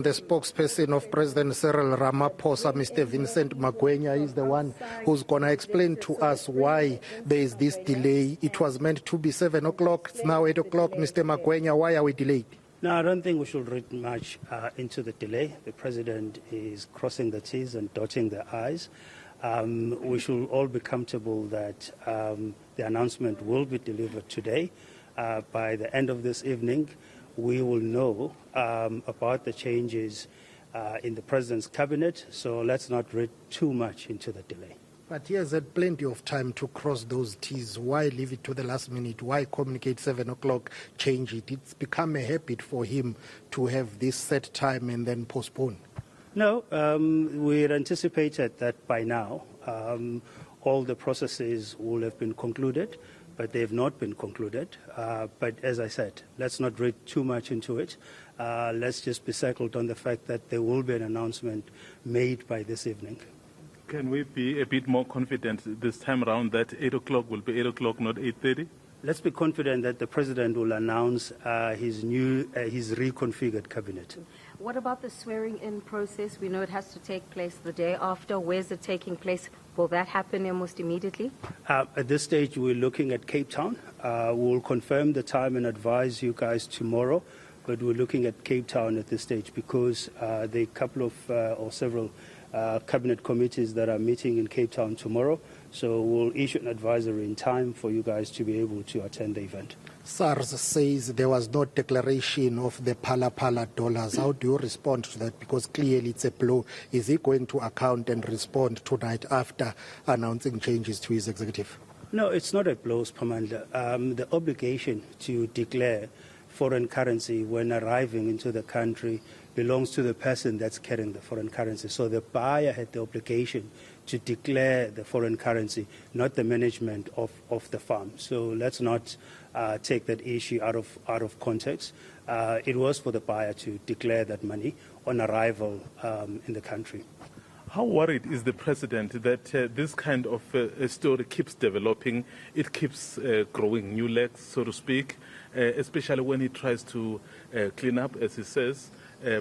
The spokesperson of President Cyril Ramaphosa, Mr. Vincent Magwenya, is the one who's going to explain to us why there is this delay. It was meant to be 7 o'clock. It's now 8 o'clock. Mr. Magwenya, why are we delayed? No, I don't think we should read much into the delay. The President is crossing the T's and dotting the I's. We should all be comfortable that the announcement will be delivered today. By the end of this evening, we will know about the changes in the President's cabinet, so let's not read too much into the delay. But he has had plenty of time to cross those T's. Why leave it to the last minute? Why communicate 7 o'clock, change it? It's become a habit for him to have this set time and then postpone. No, we had anticipated that by now all the processes will have been concluded, but they have not been concluded. But as I said, let's not read too much into it. Let's just be settled on the fact that there will be an announcement made by this evening. Can we be a bit more confident this time around that 8 o'clock will be 8 o'clock, not 8:30? Let's be confident that the President will announce his reconfigured cabinet. What about the swearing-in process? We know it has to take place the day after. Where's it taking place? Will that happen almost immediately? At this stage, we're looking at Cape Town. We'll confirm the time and advise you guys tomorrow, but we're looking at Cape Town at this stage because there are a couple of or several cabinet committees that are meeting in Cape Town tomorrow. So we'll issue an advisory in time for you guys to be able to attend the event. SARS says there was no declaration of the Phala dollars. How do you respond to that? Because clearly it's a blow. Is he going to account and respond tonight after announcing changes to his executive? No, it's not a blow, Siphamandla. The obligation to declare foreign currency when arriving into the country belongs to the person that's carrying the foreign currency. So the buyer had the obligation to declare the foreign currency, not the management of the farm. So let's not take that issue out of context. It was for the buyer to declare that money on arrival in the country. How worried is the President that this kind of story keeps developing? It keeps growing new legs, so to speak, especially when he tries to clean up, as he says,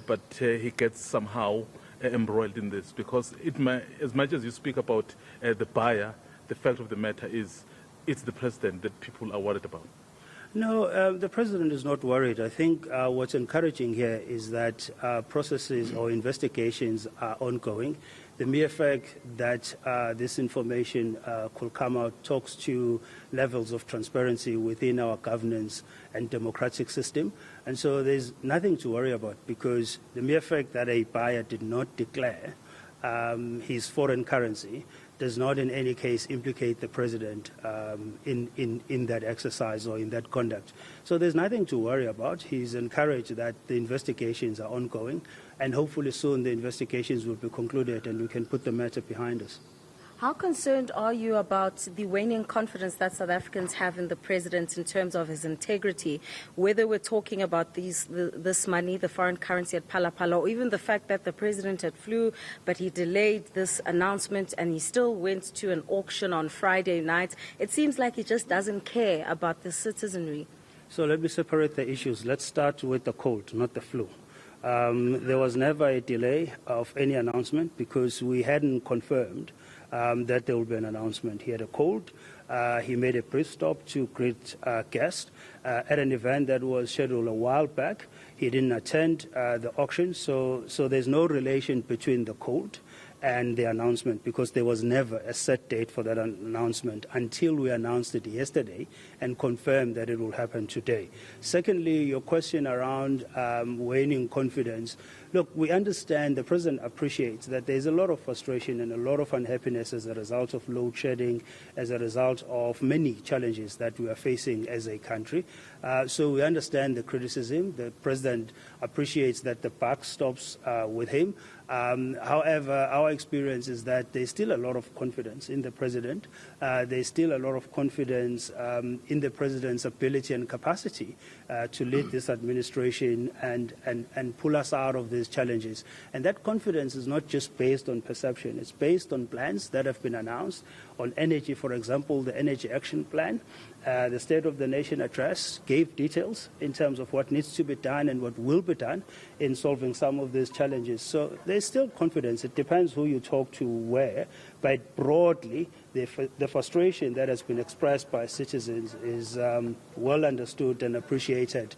but he gets somehow embroiled in this, because as much as you speak about the buyer, the fact of the matter is it's the President that people are worried about. No, the President is not worried. I think what's encouraging here is that processes or investigations are ongoing. The mere fact that this information could come out talks to levels of transparency within our governance and democratic system. And so there's nothing to worry about, because the mere fact that a buyer did not declare his foreign currency does not in any case implicate the President in that exercise or in that conduct. So there's nothing to worry about. He's encouraged that the investigations are ongoing, and hopefully soon the investigations will be concluded and we can put the matter behind us. How concerned are you about the waning confidence that South Africans have in the President in terms of his integrity, whether we're talking about this money, the foreign currency at Phala, or even the fact that the President had flew, but he delayed this announcement and he still went to an auction on Friday night? It seems like he just doesn't care about the citizenry. So let me separate the issues. Let's start with the cold, not the flu. There was never a delay of any announcement because we hadn't confirmed that there will be an announcement. He had a cold. He made a brief stop to greet guests at an event that was scheduled a while back. He didn't attend the auction, so there's no relation between the cold and the announcement, because there was never a set date for that announcement until we announced it yesterday and confirmed that it will happen today. Secondly, your question around waning confidence. Look, we understand, the President appreciates that there's a lot of frustration and a lot of unhappiness as a result of load shedding, as a result of many challenges that we are facing as a country. So we understand the criticism. The President appreciates that the buck stops with him. However, our our experience is that there's still a lot of confidence in the president. There's still a lot of confidence in the president's ability and capacity to lead this administration and pull us out of these challenges. And that confidence is not just based on perception. It's based on plans that have been announced on energy, for example, the Energy Action Plan. The State of the Nation address gave details in terms of what needs to be done and what will be done in solving some of these challenges. So there's still confidence. It depends who you talk to where, but broadly, the frustration that has been expressed by citizens is well understood and appreciated.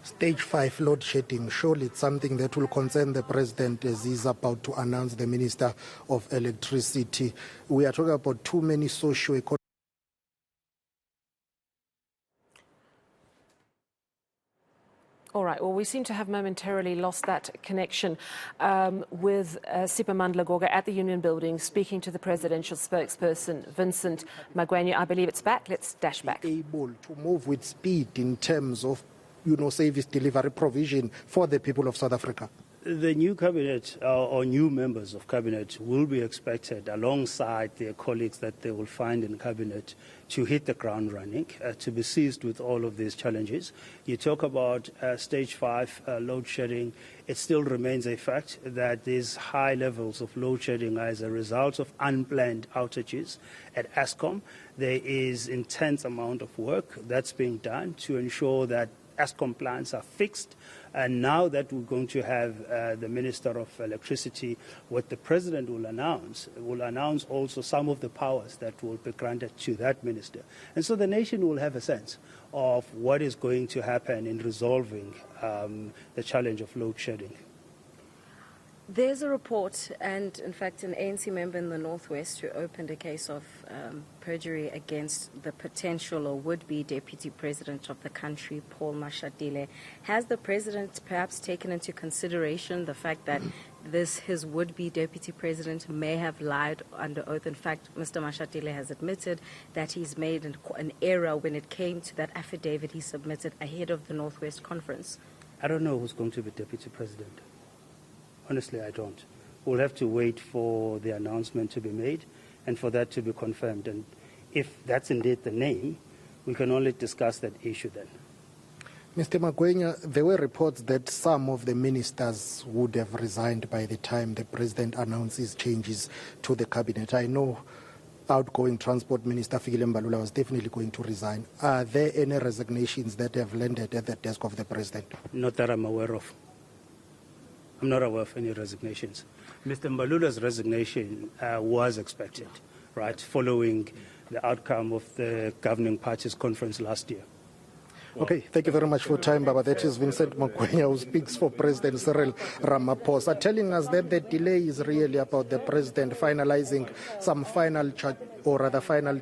Stage 5 load shedding, surely it's something that will concern the president as he's about to announce the Minister of Electricity. We are talking about too many socio-economic. All right, well, we seem to have momentarily lost that connection with Siphamandla Goge at the Union Building, speaking to the presidential spokesperson, Vincent Magwenya. I believe it's back. Let's dash back. Able to move with speed in terms of, service delivery provision for the people of South Africa. The new cabinet or new members of cabinet will be expected, alongside their colleagues that they will find in cabinet, to hit the ground running, to be seized with all of these challenges. You talk about stage 5 load shedding. It still remains a fact that these high levels of load shedding are as a result of unplanned outages at Eskom. There is intense amount of work that's being done to ensure that Eskom plants are fixed. And now that we're going to have the Minister of Electricity, what the President will announce also some of the powers that will be granted to that minister. And so the nation will have a sense of what is going to happen in resolving the challenge of load shedding. There's a report, and in fact an ANC member in the Northwest who opened a case of perjury against the potential or would-be deputy president of the country, Paul Mashatile. Has the president perhaps taken into consideration the fact that his would-be deputy president may have lied under oath? In fact, Mr. Mashatile has admitted that he's made an error when it came to that affidavit he submitted ahead of the Northwest conference. I don't know who's going to be deputy president. Honestly, I don't. We'll have to wait for the announcement to be made and for that to be confirmed. And if that's indeed the name, we can only discuss that issue then. Mr. Magwenya, there were reports that some of the ministers would have resigned by the time the president announces changes to the cabinet. I know outgoing Transport Minister Fikile Mbalula was definitely going to resign. Are there any resignations that have landed at the desk of the president? Not that I'm aware of. I'm not aware of any resignations. Mr. Mbalula's resignation was expected, right, following the outcome of the governing party's conference last year. Okay, thank you very much for your time, Baba. That is Vincent Magwenya, who speaks for President Cyril Ramaphosa, telling us that the delay is really about the president finalizing some final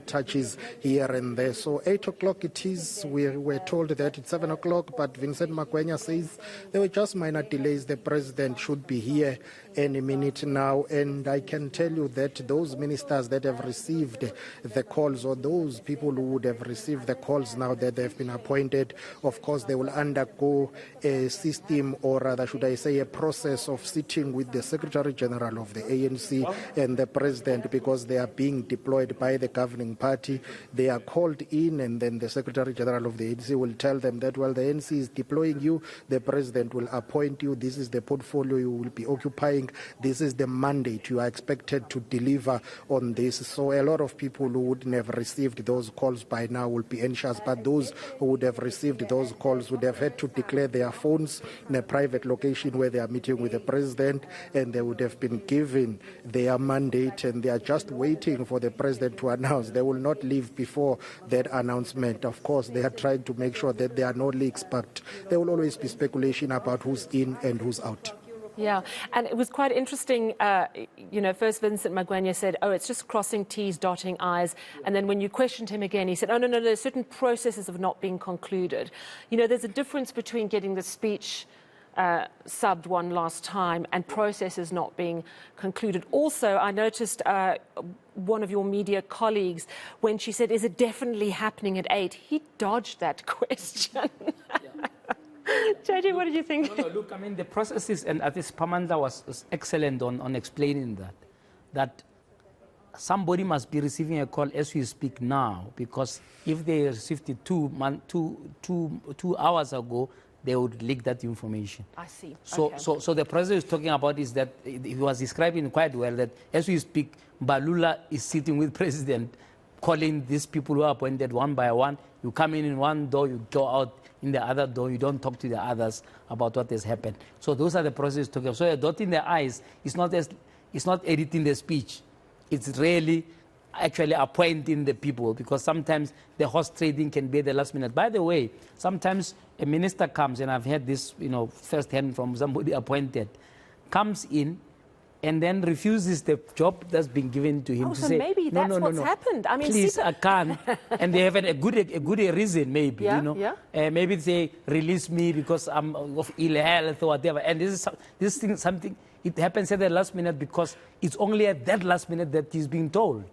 touches here and there. So 8 o'clock it is. We were told that it's 7 o'clock, but Vincent Magwenya says there were just minor delays. The president should be here any minute now. And I can tell you that those ministers that have received the calls, or those people who would have received the calls now that they've been appointed, of course, they will undergo a system, or rather should I say a process of sitting with the Secretary General of the ANC and the President, because they are being deployed by the governing party. They are called in, and then the Secretary General of the ANC will tell them that, well, the ANC is deploying you, the President will appoint you, this is the portfolio you will be occupying, this is the mandate you are expected to deliver on this. So a lot of people who wouldn't have received those calls by now will be anxious, but those who would have received those calls would have had to declare their phones in a private location where they are meeting with the president, and they would have been given their mandate, and they are just waiting for the president to announce. They will not leave before that announcement. Of course, they are trying to make sure that there are no leaks, but there will always be speculation about who's in and who's out. Yeah, and it was quite interesting, first Vincent Magwenya said, oh, it's just crossing T's, dotting I's. And then when you questioned him again, he said, oh, no, there's certain processes have not been concluded. There's a difference between getting the speech subbed one last time and processes not being concluded. Also, I noticed one of your media colleagues, when she said, is it definitely happening at 8? He dodged that question. JJ, what did you think? No, look, I mean, the processes, and I think Siphamandla was excellent on explaining that somebody must be receiving a call as we speak now, because if they received it 2 hours ago, they would leak that information. I see. So, Okay. so the president is talking about is that he was describing quite well that as we speak, Balula is sitting with president, calling these people who are appointed one by one. You come in one door, you go out in the other door. You don't talk to the others about what has happened. So those are the processes talking about. So a dot in the eyes is not editing the speech. It's really actually appointing the people, because sometimes the horse trading can be at the last minute. By the way, sometimes a minister comes, and I've heard this, firsthand from somebody appointed, comes in and then refuses the job that's been given to him. Oh, to so say, maybe that's what's happened. I mean, please, I can't. And they have a good reason, maybe. Yeah. Maybe they release me because I'm of ill health or whatever. And this thing, something. It happens at the last minute because it's only at that last minute that he's being told.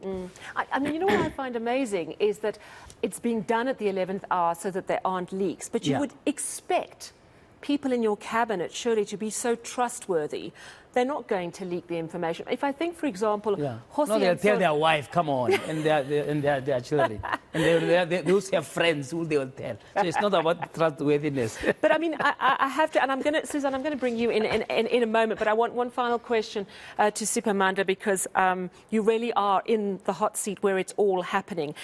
I mean, what I find amazing is that it's being done at the 11th hour so that there aren't leaks. But you would expect people in your cabinet surely to be so trustworthy. They're not going to leak the information. If I think, for example, No, they'll tell their wife, come on, and their children. And they also have friends who they will tell. So it's not about trustworthiness. But I mean, I have to, and I'm going to, Susan, I'm going to bring you in a moment, but I want one final question to Siphamandla, because you really are in the hot seat where it's all happening.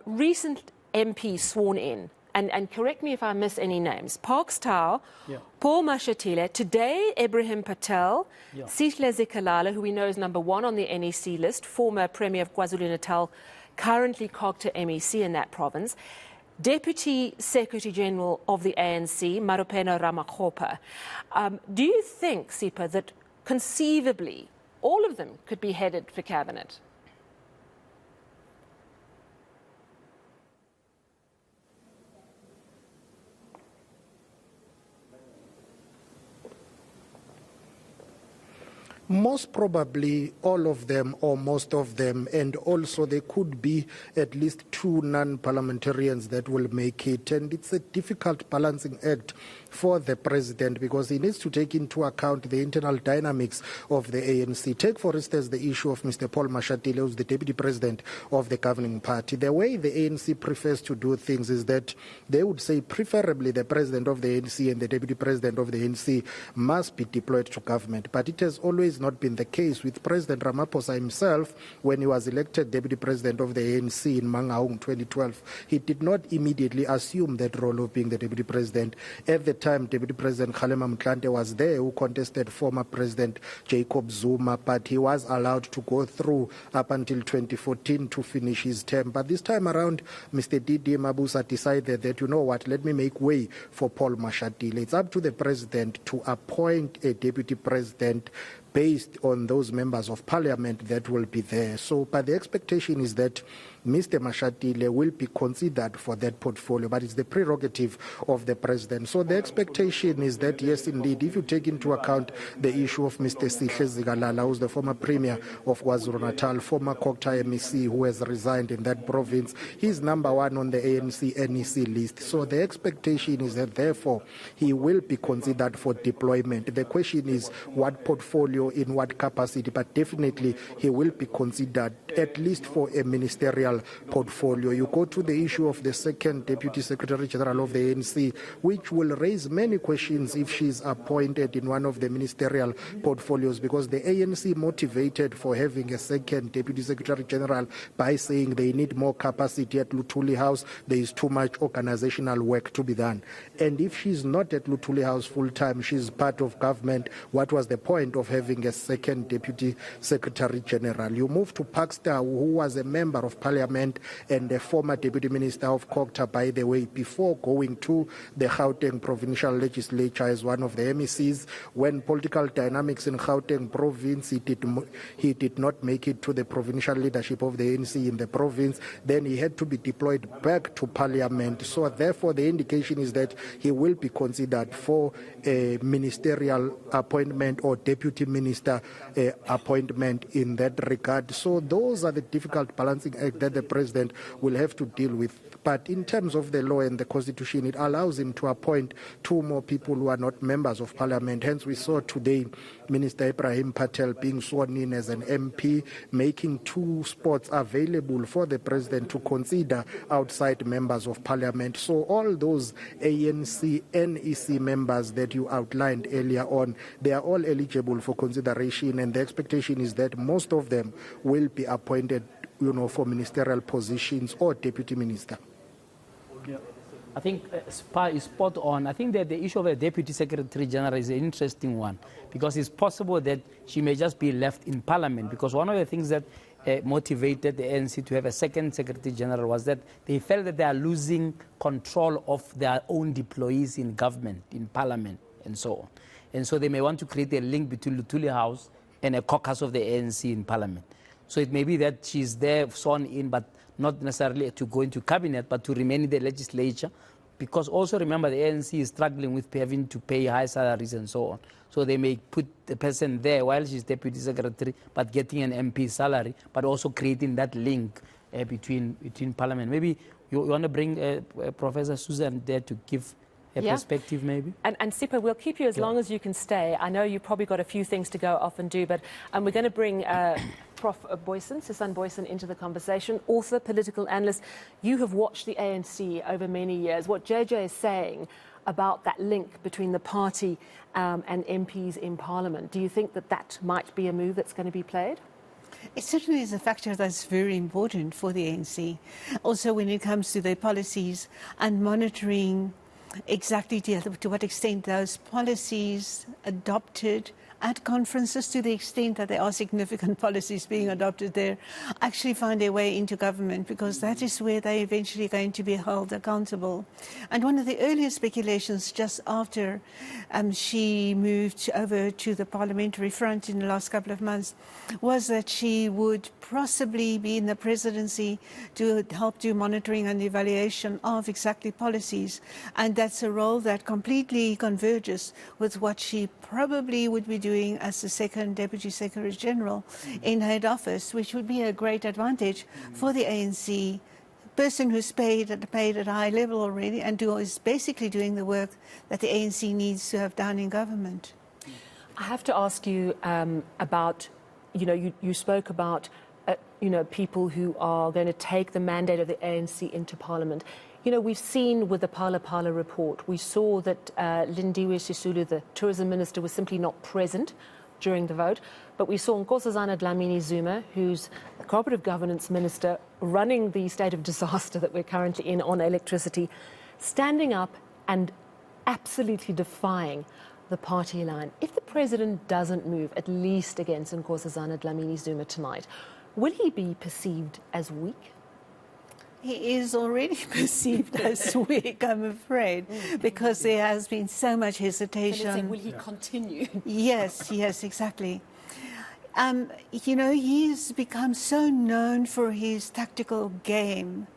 Recent MPs sworn in, and correct me if I miss any names, Parks Tau, Paul Mashatile, today Ibrahim Patel, Sihle Zikalala, who we know is #1 on the NEC list, former Premier of KwaZulu-Natal, currently COGTA MEC in that province, Deputy Secretary General of the ANC, Marupena Ramakgopa. Do you think, Sipha, that conceivably all of them could be headed for cabinet? Most probably all of them or most of them, and also there could be at least 2 non-parliamentarians that will make it. And it's a difficult balancing act for the president, because he needs to take into account the internal dynamics of the ANC. Take, for instance, the issue of Mr. Paul Mashatile, who's the deputy president of the governing party. The way the ANC prefers to do things is that they would say preferably the president of the ANC and the deputy president of the ANC must be deployed to government. But it has always not been the case with President Ramaphosa himself. When he was elected deputy president of the ANC in Mangaung 2012, he did not immediately assume that role of being the deputy president. At the time, Deputy President Kgalema Motlanthe was there, who contested former President Jacob Zuma, but he was allowed to go through up until 2014 to finish his term. But this time around, Mr. Didi Mabuza decided that, you know what, let me make way for Paul Mashatile. It's up to the president to appoint a deputy president based on those members of parliament that will be there. So, but the expectation is that Mr. Mashatile will be considered for that portfolio, but it's the prerogative of the president. So the expectation is that, yes, indeed, if you take into account the issue of Mr. Sihle Zikalala, who's the former premier of KwaZulu-Natal, former COGTA MEC who has resigned in that province, he's #1 on the ANC NEC list. So the expectation is that, therefore, he will be considered for deployment. The question is what portfolio, in what capacity, but definitely he will be considered at least for a ministerial portfolio. You go to the issue of the second Deputy Secretary General of the ANC, which will raise many questions if she's appointed in one of the ministerial portfolios, because the ANC motivated for having a second Deputy Secretary General by saying they need more capacity at Luthuli House. There is too much organizational work to be done. And if she's not at Luthuli House full-time, she's part of government, what was the point of having a second Deputy Secretary General? You move to Pakster, who was a member of Parliament and a former Deputy Minister of COGTA, by the way, before going to the Gauteng Provincial Legislature as one of the MECs. When political dynamics in Gauteng province, he did not make it to the provincial leadership of the ANC in the province, then he had to be deployed back to Parliament. So therefore the indication is that he will be considered for a ministerial appointment or deputy minister appointment in that regard. So those are the difficult balancing act that the president will have to deal with. But in terms of the law and the constitution, it allows him to appoint 2 more people who are not members of parliament. Hence, we saw today Minister Ibrahim Patel being sworn in as an MP, making 2 spots available for the president to consider outside members of parliament. So all those ANC, NEC members that you outlined earlier on, they are all eligible for consideration, and the expectation is that most of them will be appointed, for ministerial positions or deputy minister. I think Spa is spot on. I think that the issue of a Deputy Secretary General is an interesting one, because it's possible that she may just be left in Parliament, because one of the things that motivated the ANC to have a second Secretary General was that they felt that they are losing control of their own deployees in government, in Parliament, and so on. And so they may want to create a link between Luthuli House and a caucus of the ANC in Parliament. So it may be that she's there sworn in, but not necessarily to go into cabinet, but to remain in the legislature, because also remember the ANC is struggling with having to pay high salaries and so on. So they may put the person there while she's deputy secretary, but getting an MP salary, but also creating that link between parliament. Maybe you want to bring Professor Susan there to give a perspective, maybe? And Sipha, we'll keep you as long as you can stay. I know you've probably got a few things to go off and do, but we're going to bring Prof. Boyson, Susan Boyson, into the conversation, author, political analyst. You have watched the ANC over many years. What JJ is saying about that link between the party and MPs in Parliament, do you think that that might be a move that's going to be played? It certainly is a factor that's very important for the ANC. Also, when it comes to their policies and monitoring exactly to what extent those policies adopted at conferences, to the extent that there are significant policies being adopted there, actually find their way into government, because that is where they're eventually going to be held accountable. And one of the earlier speculations just after she moved over to the parliamentary front in the last couple of months was that she would possibly be in the presidency to help do monitoring and evaluation of exactly policies. And that's a role that completely converges with what she probably would be doing as the second Deputy Secretary General in head office, which would be a great advantage for the ANC. Person who's paid at a high level already and is basically doing the work that the ANC needs to have done in government. I have to ask you about, you spoke about, people who are going to take the mandate of the ANC into Parliament. We've seen with the Phala Phala report, we saw that Lindiwe Sisulu, the tourism minister, was simply not present during the vote. But we saw Nkosazana Dlamini-Zuma, who's the cooperative governance minister, running the state of disaster that we're currently in on electricity, standing up and absolutely defying the party line. If the president doesn't move, at least against Nkosazana Dlamini-Zuma tonight, will he be perceived as weak? He is already perceived as weak, I'm afraid, because there has been so much hesitation. Will he continue? Yes, exactly. He's become so known for his tactical game,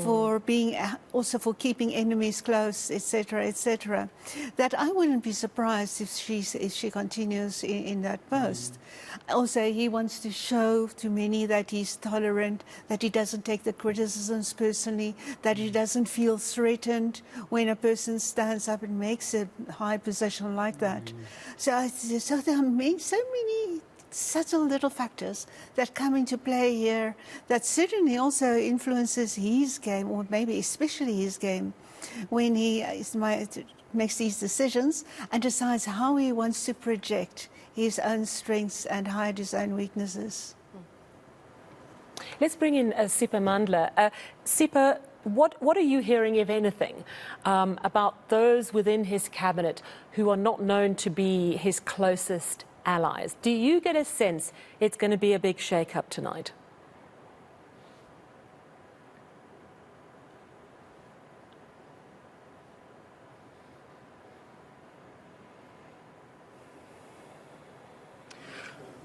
for being also for keeping enemies close, etc., that I wouldn't be surprised if she continues in that post. Also, he wants to show to many that he's tolerant, that he doesn't take the criticisms personally, that he doesn't feel threatened when a person stands up and makes a high position like that. So there are so many subtle little factors that come into play here that certainly also influences his game, or maybe especially his game, when he makes these decisions and decides how he wants to project his own strengths and hide his own weaknesses. Let's bring in Siphamandla. Sipha, what are you hearing, if anything, about those within his cabinet who are not known to be his closest allies? Do you get a sense it's going to be a big shake-up tonight?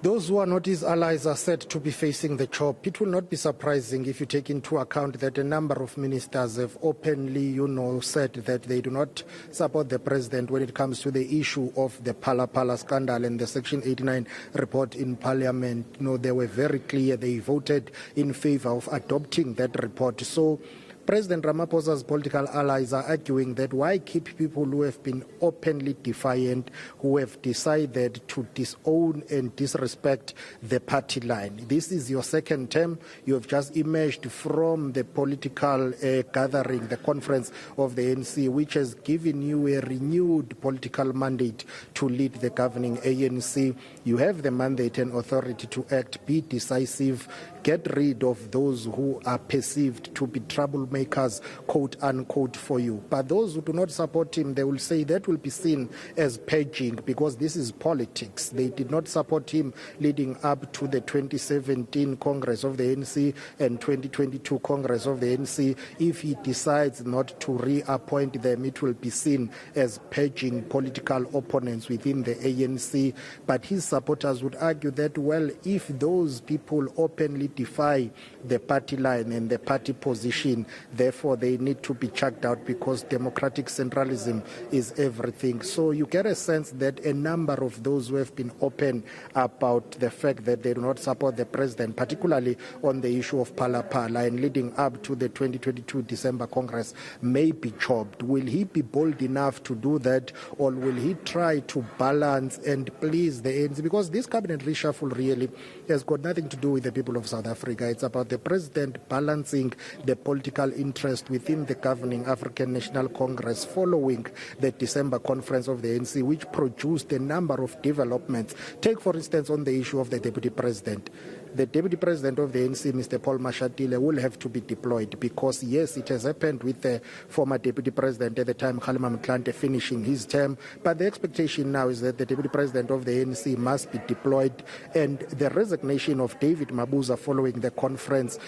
Those who are not his allies are said to be facing the chop. It will not be surprising if you take into account that a number of ministers have openly, said that they do not support the president when it comes to the issue of the Phala scandal and the Section 89 report in Parliament. They were very clear. They voted in favor of adopting that report. So President Ramaphosa's political allies are arguing that why keep people who have been openly defiant, who have decided to disown and disrespect the party line. This is your second term. You have just emerged from the political gathering, the conference of the ANC, which has given you a renewed political mandate to lead the governing ANC. You have the mandate and authority to act, be decisive, get rid of those who are perceived to be troublemakers, quote unquote, for you. But those who do not support him, they will say that will be seen as purging because this is politics. They did not support him leading up to the 2017 Congress of the ANC and 2022 Congress of the ANC. If he decides not to reappoint them, it will be seen as purging political opponents within the ANC. But his supporters would argue that, well, if those people openly defy the party line and the party position, therefore they need to be chucked out because democratic centralism is everything. So you get a sense that a number of those who have been open about the fact that they do not support the president, particularly on the issue of Phala and leading up to the 2022 December Congress, may be chopped. Will he be bold enough to do that, or will he try to balance and please the ANC? Because this cabinet reshuffle really has got nothing to do with the people of South Africa. It's about the president balancing the political interest within the governing African National Congress following the December conference of the ANC, which produced a number of developments. Take, for instance, on the issue of the deputy president. The deputy president of the ANC, Mr. Paul Mashatile, will have to be deployed because, yes, it has happened with the former deputy president at the time, Kgalema Motlanthe, finishing his term. But the expectation now is that the deputy president of the ANC must be deployed, and the resignation of David Mabuza following the conference,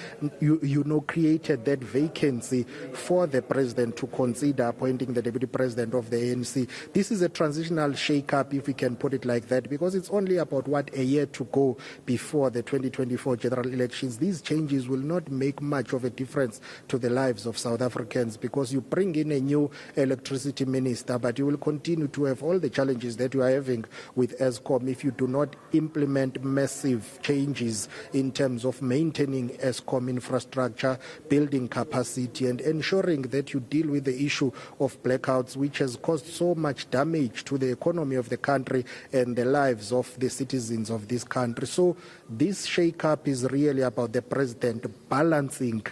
created that vacancy for the president to consider appointing the deputy president of the ANC. This is a transitional shake-up, if we can put it like that, because it's only about, a year to go before the 2024 general elections. These changes will not make much of a difference to the lives of South Africans because you bring in a new electricity minister, but you will continue to have all the challenges that you are having with Eskom if you do not implement massive changes in terms of maintaining Eskom infrastructure, building capacity, and ensuring that you deal with the issue of blackouts, which has caused so much damage to the economy of the country and the lives of the citizens of this country. So this shake-up is really about the president balancing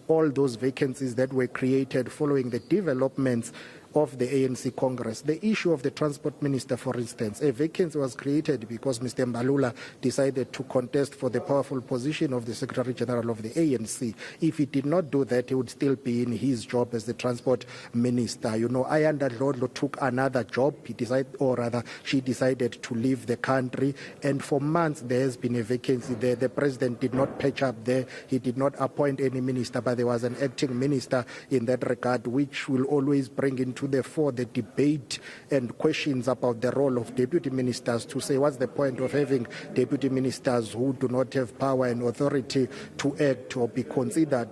all those vacancies that were created following the developments of the ANC Congress. The issue of the transport minister, for instance, a vacancy was created because Mr. Mbalula decided to contest for the powerful position of the Secretary General of the ANC. If he did not do that, he would still be in his job as the transport minister. Ayanda Lodlo took another job. She decided to leave the country, and for months there has been a vacancy there. The president did not patch up there. He did not appoint any minister, but there was an acting minister in that regard, which will always bring into the debate and questions about the role of deputy ministers, to say what's the point of having deputy ministers who do not have power and authority to act or be considered,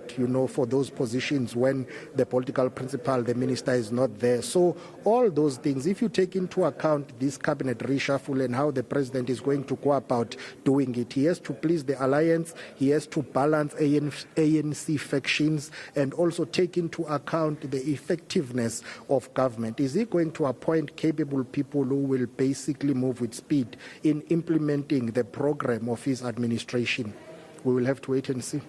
for those positions when the political principal, the minister, is not there. So all those things, if you take into account this cabinet reshuffle and how the president is going to go about doing it, he has to please the alliance, he has to balance ANC factions, and also take into account the effectiveness of government. Is he going to appoint capable people who will basically move with speed in implementing the program of his administration? We will have to wait and see.